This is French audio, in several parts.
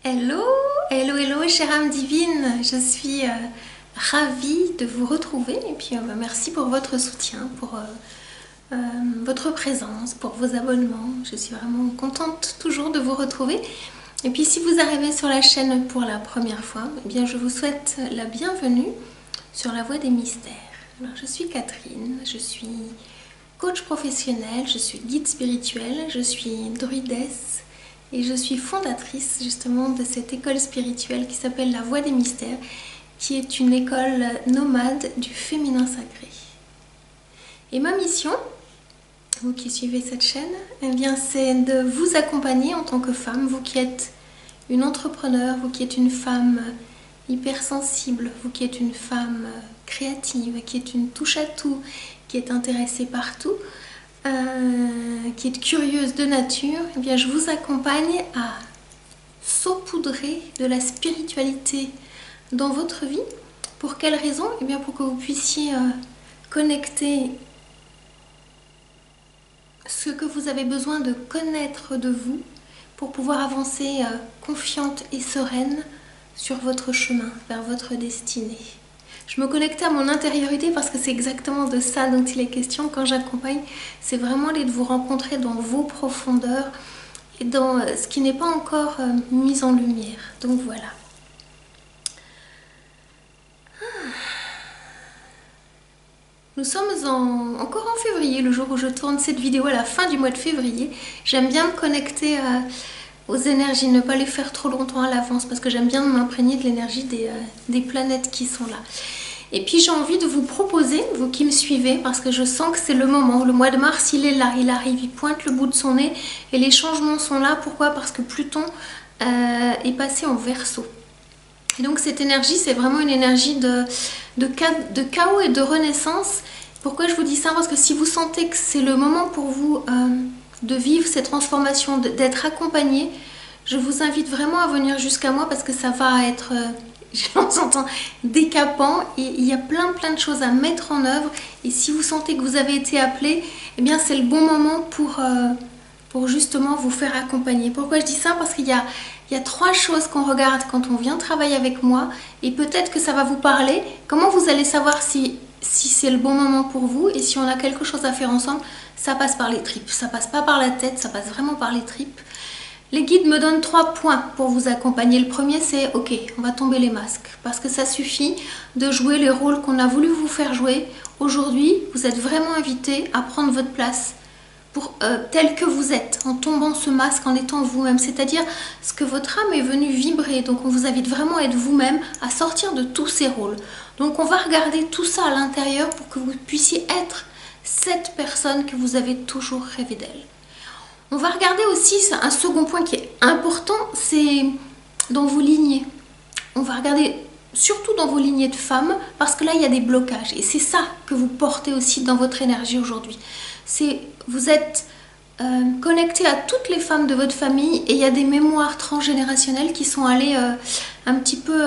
Hello, hello, hello, chère âme divine, je suis ravie de vous retrouver et puis merci pour votre soutien, pour votre présence, pour vos abonnements. Je suis vraiment contente toujours de vous retrouver. Et puis si vous arrivez sur la chaîne pour la première fois, eh bien je vous souhaite la bienvenue sur la voie des mystères. Alors je suis Catherine, je suis coach professionnel, je suis guide spirituel, je suis druidesse. Et je suis fondatrice justement de cette école spirituelle qui s'appelle la Voie des Mystères, qui est une école nomade du féminin sacré. Et ma mission, vous qui suivez cette chaîne, eh bien c'est de vous accompagner en tant que femme, vous qui êtes une entrepreneur, vous qui êtes une femme hypersensible, vous qui êtes une femme créative, qui est une touche-à-tout, qui est intéressée par tout, qui est curieuse de nature, eh bien je vous accompagne à saupoudrer de la spiritualité dans votre vie. Pour quelle raison? Eh bien pour que vous puissiez connecter ce que vous avez besoin de connaître de vous pour pouvoir avancer confiante et sereine sur votre chemin vers votre destinée. Je me connectais à mon intériorité parce que c'est exactement de ça dont il est question quand j'accompagne. C'est vraiment aller de vous rencontrer dans vos profondeurs et dans ce qui n'est pas encore mis en lumière. Donc voilà. Nous sommes encore en février, le jour où je tourne cette vidéo à la fin du mois de février. J'aime bien me connecter aux énergies, ne pas les faire trop longtemps à l'avance parce que j'aime bien m'imprégner de l'énergie des planètes qui sont là. Et puis j'ai envie de vous proposer, vous qui me suivez, parce que je sens que c'est le moment. Le mois de mars, il est là, il arrive, il pointe le bout de son nez et les changements sont là. Pourquoi? Parce que Pluton est passé en Verseau. Et donc cette énergie, c'est vraiment une énergie de chaos et de renaissance. Pourquoi je vous dis ça? Parce que si vous sentez que c'est le moment pour vous de vivre cette transformation, d'être accompagné, je vous invite vraiment à venir jusqu'à moi parce que ça va être... j'entends décapant et il y a plein de choses à mettre en œuvre. Et si vous sentez que vous avez été appelé, eh bien c'est le bon moment pour justement vous faire accompagner. Pourquoi je dis ça? Parce qu'il y a trois choses qu'on regarde quand on vient travailler avec moi et peut-être que ça va vous parler. Comment vous allez savoir si c'est le bon moment pour vous et si on a quelque chose à faire ensemble? Ça passe par les tripes, ça passe pas par la tête, ça passe vraiment par les tripes. Les guides me donnent 3 points pour vous accompagner. Le premier, c'est ok, on va tomber les masques. Parce que ça suffit de jouer les rôles qu'on a voulu vous faire jouer. Aujourd'hui, vous êtes vraiment invité à prendre votre place pour tel que vous êtes, en tombant ce masque, en étant vous-même. C'est-à-dire ce que votre âme est venue vibrer. Donc on vous invite vraiment à être vous-même, à sortir de tous ces rôles. Donc on va regarder tout ça à l'intérieur pour que vous puissiez être cette personne que vous avez toujours rêvé d'elle. On va regarder aussi un second point qui est important, c'est dans vos lignées. On va regarder surtout dans vos lignées de femmes parce que là il y a des blocages et c'est ça que vous portez aussi dans votre énergie aujourd'hui. Vous êtes connecté à toutes les femmes de votre famille et il y a des mémoires transgénérationnelles qui sont allées un petit peu,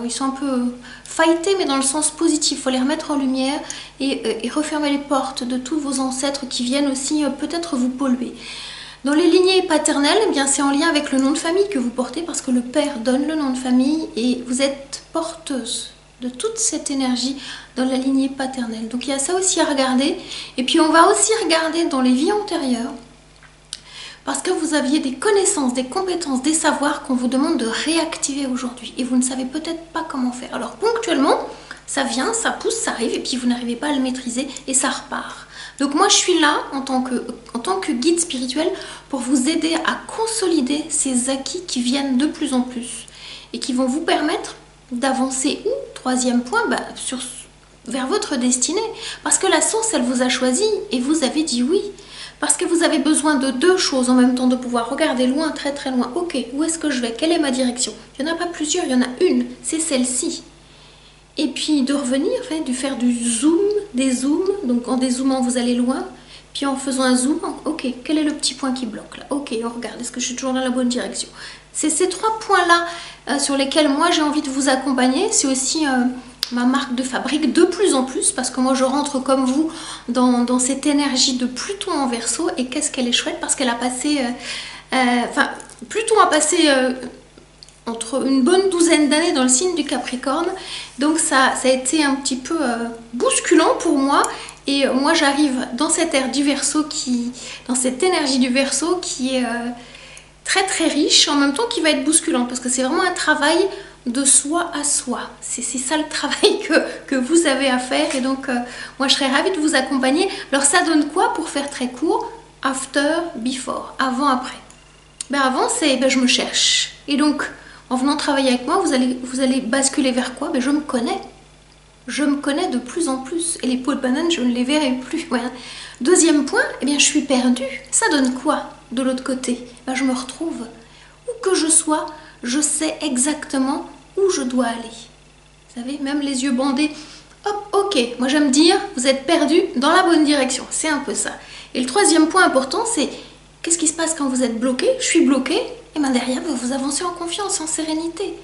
ils sont un peu fightés mais dans le sens positif. Il faut les remettre en lumière et refermer les portes de tous vos ancêtres qui viennent aussi peut-être vous polluer. Dans les lignées paternelles, eh bien c'est en lien avec le nom de famille que vous portez parce que le père donne le nom de famille et vous êtes porteuse de toute cette énergie dans la lignée paternelle. Donc il y a ça aussi à regarder. Et puis on va aussi regarder dans les vies antérieures parce que vous aviez des connaissances, des compétences, des savoirs qu'on vous demande de réactiver aujourd'hui et vous ne savez peut-être pas comment faire. Alors ponctuellement, ça vient, ça pousse, ça arrive et puis vous n'arrivez pas à le maîtriser et ça repart. Donc moi je suis là en tant que guide spirituel pour vous aider à consolider ces acquis qui viennent de plus en plus et qui vont vous permettre d'avancer où? Troisième point, vers votre destinée. Parce que la source elle vous a choisi et vous avez dit oui. Parce que vous avez besoin de 2 choses en même temps, de pouvoir regarder loin, très très loin. Ok, où est-ce que je vais? Quelle est ma direction? Il n'y en a pas plusieurs, il y en a une, c'est celle-ci. Et puis de revenir, de faire du zoom, des zooms. Donc en dézoomant, vous allez loin. Puis en faisant un zoom, ok, quel est le petit point qui bloque là? Ok, on regarde, est-ce que je suis toujours dans la bonne direction? C'est ces 3 points-là sur lesquels moi j'ai envie de vous accompagner. C'est aussi ma marque de fabrique de plus en plus parce que moi je rentre comme vous dans cette énergie de Pluton en Verseau. Et qu'est-ce qu'elle est chouette parce qu'elle a passé... Pluton a passé entre une bonne douzaine d'années dans le signe du Capricorne. Donc ça a été un petit peu bousculant pour moi. Et moi j'arrive dans cette ère du Verseau, dans cette énergie du Verseau qui est très très riche, en même temps qui va être bousculant, parce que c'est vraiment un travail de soi à soi. C'est ça le travail que vous avez à faire. Et donc moi je serais ravie de vous accompagner. Alors ça donne quoi, pour faire très court? After, before, avant, après. Ben avant c'est je me cherche. Et donc en venant travailler avec moi, vous allez basculer vers quoi? Ben je me connais. Je me connais de plus en plus. Et les peaux de banane, je ne les verrai plus. Voilà. Deuxième point, eh bien je suis perdue. Ça donne quoi de l'autre côté? Ben, je me retrouve. Où que je sois, je sais exactement où je dois aller. Vous savez, même les yeux bandés. Hop, ok. Moi j'aime dire, vous êtes perdu dans la bonne direction. C'est un peu ça. Et le troisième point important, c'est qu'est-ce qui se passe quand vous êtes bloqué? Je suis bloquée. Et bien derrière, vous avancez en confiance, en sérénité.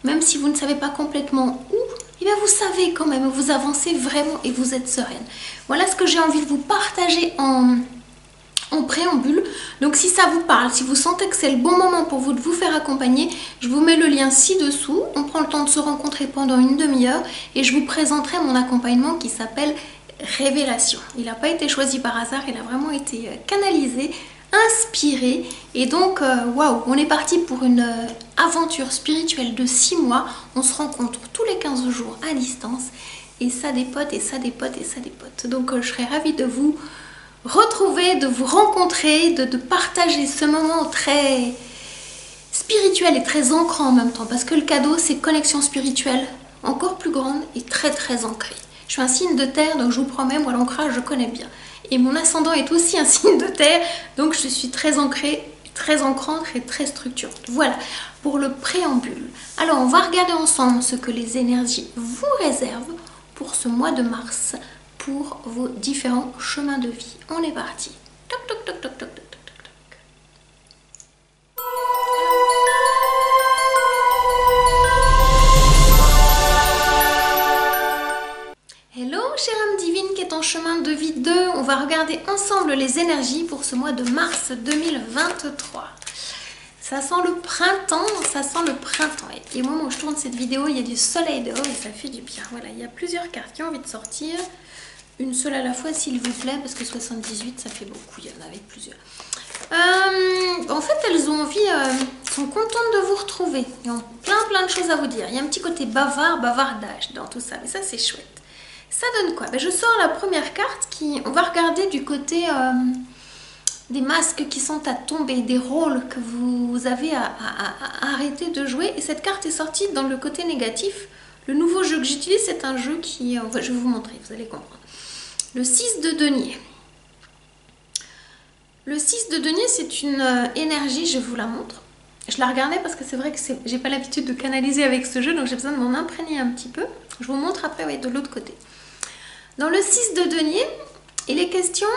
Même si vous ne savez pas complètement où, eh bien vous savez quand même, vous avancez vraiment et vous êtes sereine. Voilà ce que j'ai envie de vous partager en préambule. Donc si ça vous parle, si vous sentez que c'est le bon moment pour vous de vous faire accompagner, je vous mets le lien ci-dessous. On prend le temps de se rencontrer pendant une demi-heure et je vous présenterai mon accompagnement qui s'appelle Révélation. Il n'a pas été choisi par hasard, il a vraiment été canalisé, inspiré. Et donc, waouh, on est parti pour une aventure spirituelle de 6 mois. On se rencontre tous les 15 jours à distance. Et ça dépote, et ça dépote, et ça dépote. Donc, je serais ravie de vous retrouver, de vous rencontrer, de partager ce moment très spirituel et très ancrant en même temps. Parce que le cadeau, c'est connexion spirituelle encore plus grande et très très ancrée. Je suis un signe de terre, donc je vous promets, moi l'ancrage, je connais bien. Et mon ascendant est aussi un signe de terre, donc je suis très ancrée, très ancrante et très structurante. Voilà, pour le préambule. Alors, on va regarder ensemble ce que les énergies vous réservent pour ce mois de mars, pour vos différents chemins de vie. On est parti. Toc, toc, toc, toc, toc, toc, toc, toc. Hello, chère âme divine qui est en chemin de vie 2. On va regarder ensemble les énergies pour ce mois de mars 2023. Ça sent le printemps, ça sent le printemps. Et au moment où je tourne cette vidéo, il y a du soleil dehors et ça fait du bien. Voilà, il y a plusieurs cartes qui ont envie de sortir. Une seule à la fois, s'il vous plaît, parce que 78, ça fait beaucoup. Il y en avait plusieurs. En fait, elles ont envie, sont contentes de vous retrouver. Ils ont plein de choses à vous dire. Il y a un petit côté bavardage dans tout ça. Mais ça, c'est chouette. Ça donne quoi? Je sors la première carte qui... On va regarder du côté des masques qui sont à tomber, des rôles que vous avez à arrêter de jouer. Et cette carte est sortie dans le côté négatif. Le nouveau jeu que j'utilise, c'est un jeu qui... je vais vous montrer, vous allez comprendre. Le 6 de denier. Le 6 de denier, c'est une énergie, je vous la montre. Je la regardais parce que c'est vrai que j'ai pas l'habitude de canaliser avec ce jeu, donc j'ai besoin de m'en imprégner un petit peu. Je vous montre après, oui, de l'autre côté. Dans le 6 de denier, il est question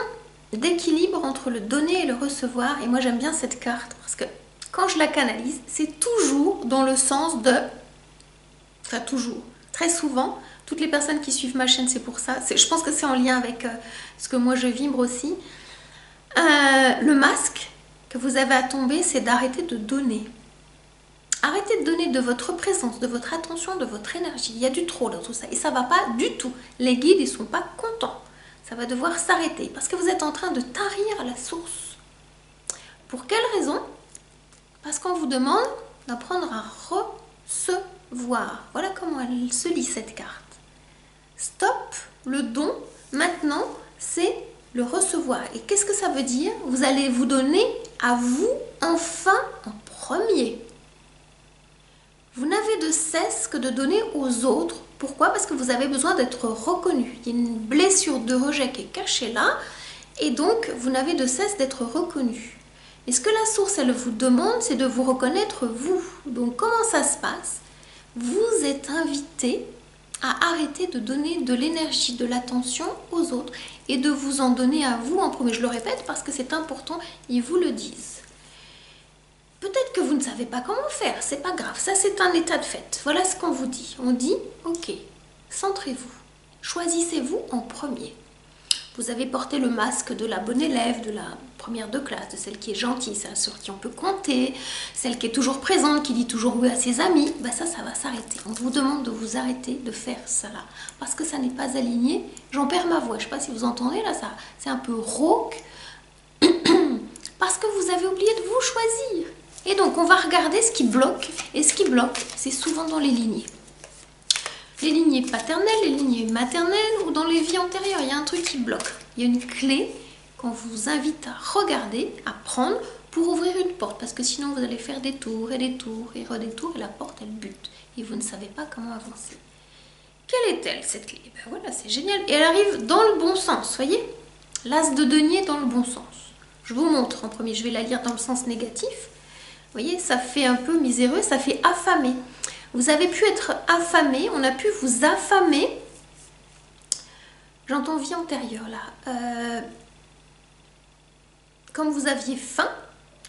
d'équilibre entre le donner et le recevoir. Et moi, j'aime bien cette carte parce que quand je la canalise, c'est toujours dans le sens de... Enfin, toujours. Très souvent, toutes les personnes qui suivent ma chaîne, c'est pour ça. Je pense que c'est en lien avec ce que moi, je vibre aussi. Le masque que vous avez à tomber, c'est d'arrêter de donner. Arrêtez de donner de votre présence, de votre attention, de votre énergie. Il y a du trop dans tout ça et ça ne va pas du tout. Les guides, ils ne sont pas contents. Ça va devoir s'arrêter parce que vous êtes en train de tarir la source. Pour quelle raison? Parce qu'on vous demande d'apprendre à recevoir. Voilà comment elle se lit cette carte. Stop, le don, maintenant, c'est le recevoir. Et qu'est-ce que ça veut dire? Vous allez vous donner à vous, enfin, en premier. Vous n'avez de cesse que de donner aux autres. Pourquoi? Parce que vous avez besoin d'être reconnu. Il y a une blessure de rejet qui est cachée là. Et donc, vous n'avez de cesse d'être reconnu. Et ce que la source, elle vous demande, c'est de vous reconnaître vous. Donc, comment ça se passe? Vous êtes invité à arrêter de donner de l'énergie, de l'attention aux autres et de vous en donner à vous en premier. Je le répète parce que c'est important, ils vous le disent. Peut-être que vous ne savez pas comment faire, c'est pas grave, ça c'est un état de fait. Voilà ce qu'on vous dit. On dit, ok, centrez-vous, choisissez-vous en premier. Vous avez porté le masque de la bonne élève, de la première de classe, de celle qui est gentille, celle sur qui on peut compter, celle qui est toujours présente, qui dit toujours oui à ses amis. Ben ça va s'arrêter. On vous demande de vous arrêter de faire cela parce que ça n'est pas aligné. J'en perds ma voix. Je ne sais pas si vous entendez là, ça, c'est un peu rauque parce que vous avez oublié de vous choisir. Et donc on va regarder ce qui bloque. Et ce qui bloque, c'est souvent dans les lignées. Les lignées paternelles, les lignées maternelles ou dans les vies antérieures, il y a un truc qui bloque. Il y a une clé qu'on vous invite à regarder, à prendre pour ouvrir une porte. Parce que sinon vous allez faire des tours et des tours et redétours et la porte elle bute. Et vous ne savez pas comment avancer. Quelle est-elle cette clé? Ben voilà, c'est génial. Et elle arrive dans le bon sens, voyez? L'as de denier dans le bon sens. Je vous montre en premier, je vais la lire dans le sens négatif. Vous voyez, ça fait un peu miséreux, ça fait affamé. Vous avez pu être affamé, on a pu vous affamer. J'entends vie antérieure là. Comme vous aviez faim,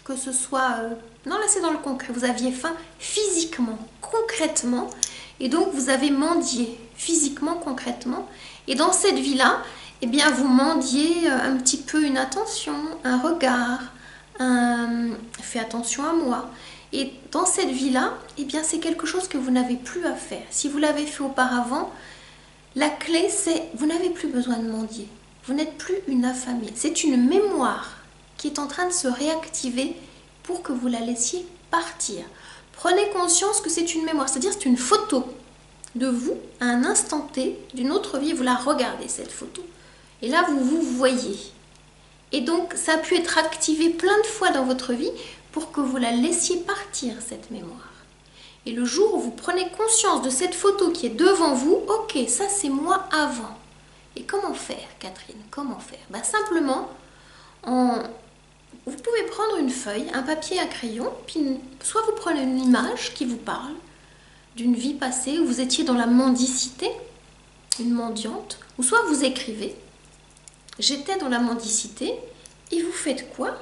que ce soit... non, là c'est dans le concret. Vous aviez faim physiquement, concrètement. Et donc vous avez mendié physiquement, concrètement. Et dans cette vie-là, eh bien vous mendiez un petit peu une attention, un regard, fais attention à moi. Et dans cette vie-là, eh bien c'est quelque chose que vous n'avez plus à faire. Si vous l'avez fait auparavant, la clé c'est vous n'avez plus besoin de mendier. Vous n'êtes plus une affamée. C'est une mémoire qui est en train de se réactiver pour que vous la laissiez partir. Prenez conscience que c'est une mémoire, c'est-à-dire c'est une photo de vous à un instant T d'une autre vie. Vous la regardez cette photo. Et là vous vous voyez. Et donc ça a pu être activé plein de fois dans votre vie pour que vous la laissiez partir, cette mémoire. Et le jour où vous prenez conscience de cette photo qui est devant vous, ok, ça c'est moi avant. Et comment faire, Catherine? Comment faire? Ben, simplement, vous pouvez prendre une feuille, un papier, un crayon, puis soit vous prenez une image qui vous parle d'une vie passée où vous étiez dans la mendicité, une mendiante, ou soit vous écrivez « J'étais dans la mendicité » et vous faites quoi?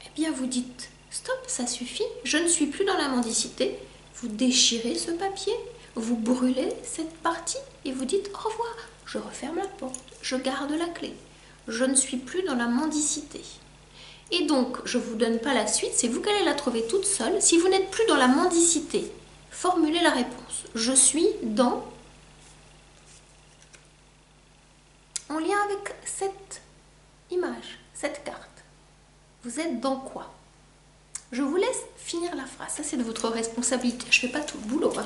Eh bien, vous dites « Stop, ça suffit, je ne suis plus dans la mendicité ». Vous déchirez ce papier, vous brûlez cette partie et vous dites « Au revoir ». Je referme la porte, je garde la clé. Je ne suis plus dans la mendicité. Et donc, je ne vous donne pas la suite, c'est vous qui allez la trouver toute seule. Si vous n'êtes plus dans la mendicité, formulez la réponse. Je suis dans... En lien avec cette image, cette carte. Vous êtes dans quoi? Je vous laisse finir la phrase. Ça, c'est de votre responsabilité. Je ne fais pas tout le boulot. Hein.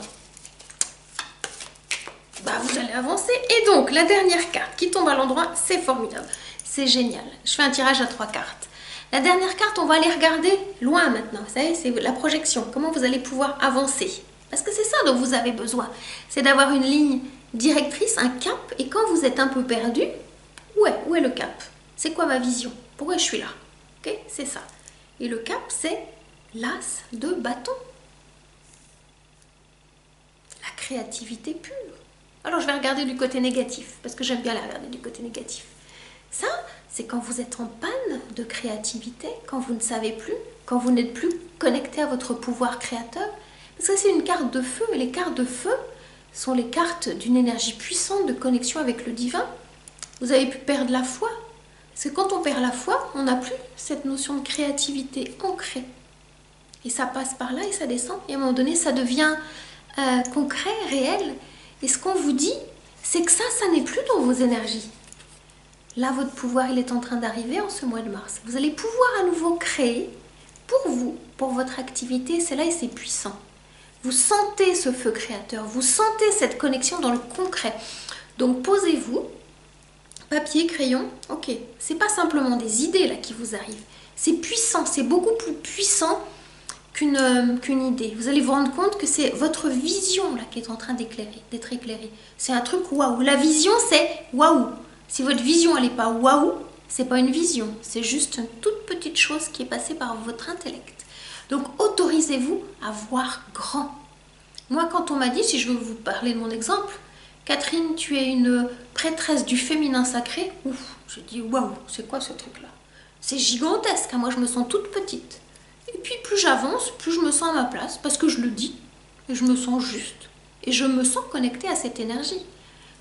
Bah, vous allez avancer. Et donc, la dernière carte qui tombe à l'endroit, c'est formidable. C'est génial. Je fais un tirage à 3 cartes. La dernière carte, on va aller regarder loin maintenant. Vous savez, c'est la projection. Comment vous allez pouvoir avancer. Parce que c'est ça dont vous avez besoin. C'est d'avoir une ligne directrice, un cap. Et quand vous êtes un peu perdu, où est le cap? C'est quoi ma vision? Pourquoi je suis là? Ok, c'est ça. Et le cap, c'est l'as de bâton. La créativité pure. Alors, je vais regarder du côté négatif, parce que j'aime bien la regarder du côté négatif. Ça, c'est quand vous êtes en panne de créativité, quand vous ne savez plus, quand vous n'êtes plus connecté à votre pouvoir créateur. Parce que c'est une carte de feu, et les cartes de feu sont les cartes d'une énergie puissante de connexion avec le divin. Vous avez pu perdre la foi. Parce que quand on perd la foi, on n'a plus cette notion de créativité ancrée. Et ça passe par là et ça descend. Et à un moment donné, ça devient concret, réel. Et ce qu'on vous dit, c'est que ça n'est plus dans vos énergies. Là, votre pouvoir, il est en train d'arriver en ce mois de mars. Vous allez pouvoir à nouveau créer pour vous, pour votre activité. C'est là et c'est puissant. Vous sentez ce feu créateur. Vous sentez cette connexion dans le concret. Donc, posez-vous. Papier, crayon, ok. C'est pas simplement des idées là qui vous arrivent. C'est puissant, c'est beaucoup plus puissant qu'une idée. Vous allez vous rendre compte que c'est votre vision là qui est en train d'être éclairée. C'est un truc waouh. La vision, c'est waouh. Si votre vision elle n'est pas waouh, c'est pas une vision. C'est juste une toute petite chose qui est passée par votre intellect. Donc autorisez-vous à voir grand. Moi, quand on m'a dit, si je veux vous parler de mon exemple, Catherine, tu es une prêtresse du féminin sacré. Ouf, j'ai dit waouh, c'est quoi ce truc-là? C'est gigantesque, hein, moi je me sens toute petite. Et puis plus j'avance, plus je me sens à ma place, parce que je le dis, et je me sens juste. Et je me sens connectée à cette énergie.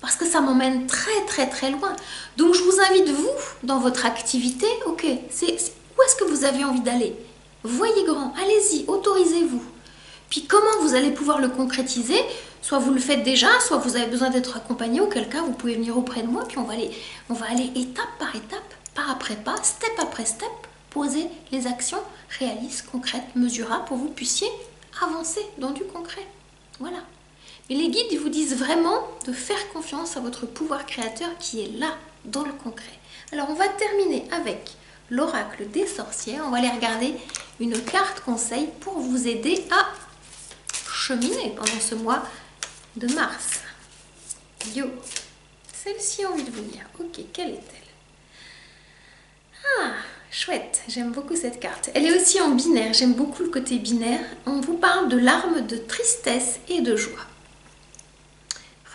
parce que ça m'emmène très très très loin. Donc je vous invite, vous, dans votre activité, ok, où est-ce que vous avez envie d'aller? Voyez grand, allez-y, autorisez-vous. Puis comment vous allez pouvoir le concrétiser? Soit vous le faites déjà, soit vous avez besoin d'être accompagné, auquel cas vous pouvez venir auprès de moi, puis on va aller étape par étape, pas après pas, step après step, poser les actions réalistes, concrètes, mesurables pour que vous puissiez avancer dans du concret. Voilà. Mais les guides, ils vous disent vraiment de faire confiance à votre pouvoir créateur qui est là, dans le concret. Alors on va terminer avec l'oracle des sorcières. On va aller regarder une carte conseil pour vous aider à cheminer pendant ce mois de mars. Yo, celle-ci a envie de vous lire. Ok, quelle est-elle? Ah, chouette, j'aime beaucoup cette carte. Elle est aussi en binaire, j'aime beaucoup le côté binaire. On vous parle de l'arme de tristesse et de joie.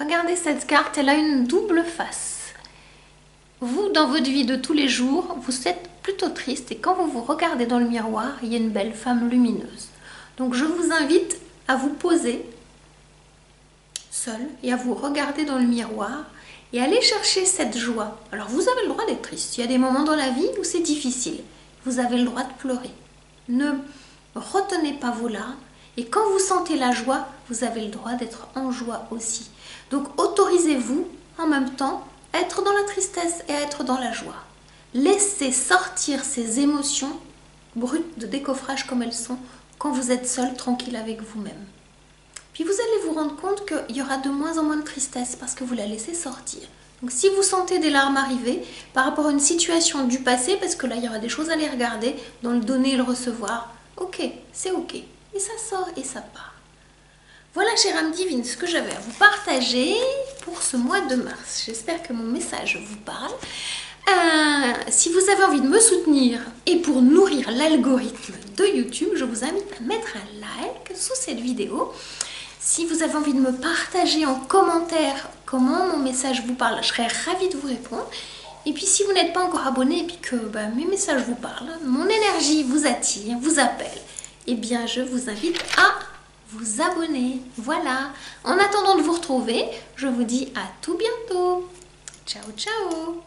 Regardez cette carte, elle a une double face. Vous, dans votre vie de tous les jours, vous êtes plutôt triste et quand vous vous regardez dans le miroir, il y a une belle femme lumineuse. Donc je vous invite à vous poser seul et à vous regarder dans le miroir et aller chercher cette joie. Alors vous avez le droit d'être triste. Il y a des moments dans la vie où c'est difficile. Vous avez le droit de pleurer. Ne retenez pas vos larmes. Et quand vous sentez la joie, vous avez le droit d'être en joie aussi. Donc autorisez-vous en même temps à être dans la tristesse et à être dans la joie. Laissez sortir ces émotions brutes de décoffrage comme elles sont quand vous êtes seul, tranquille avec vous-même. Puis vous allez vous rendre compte qu'il y aura de moins en moins de tristesse parce que vous la laissez sortir. Donc si vous sentez des larmes arriver par rapport à une situation du passé, parce que là il y aura des choses à les regarder, dans le donner et le recevoir, ok, c'est ok. Et ça sort et ça part. Voilà, chère âme divine, ce que j'avais à vous partager pour ce mois de mars. J'espère que mon message vous parle. Si vous avez envie de me soutenir et pour nourrir l'algorithme de YouTube, je vous invite à mettre un like sous cette vidéo. Si vous avez envie de me partager en commentaire comment mon message vous parle, je serais ravie de vous répondre. Et puis si vous n'êtes pas encore abonné et puis que mes messages vous parlent, mon énergie vous attire, vous appelle, eh bien je vous invite à vous abonner. Voilà. En attendant de vous retrouver, je vous dis à tout bientôt. Ciao, ciao.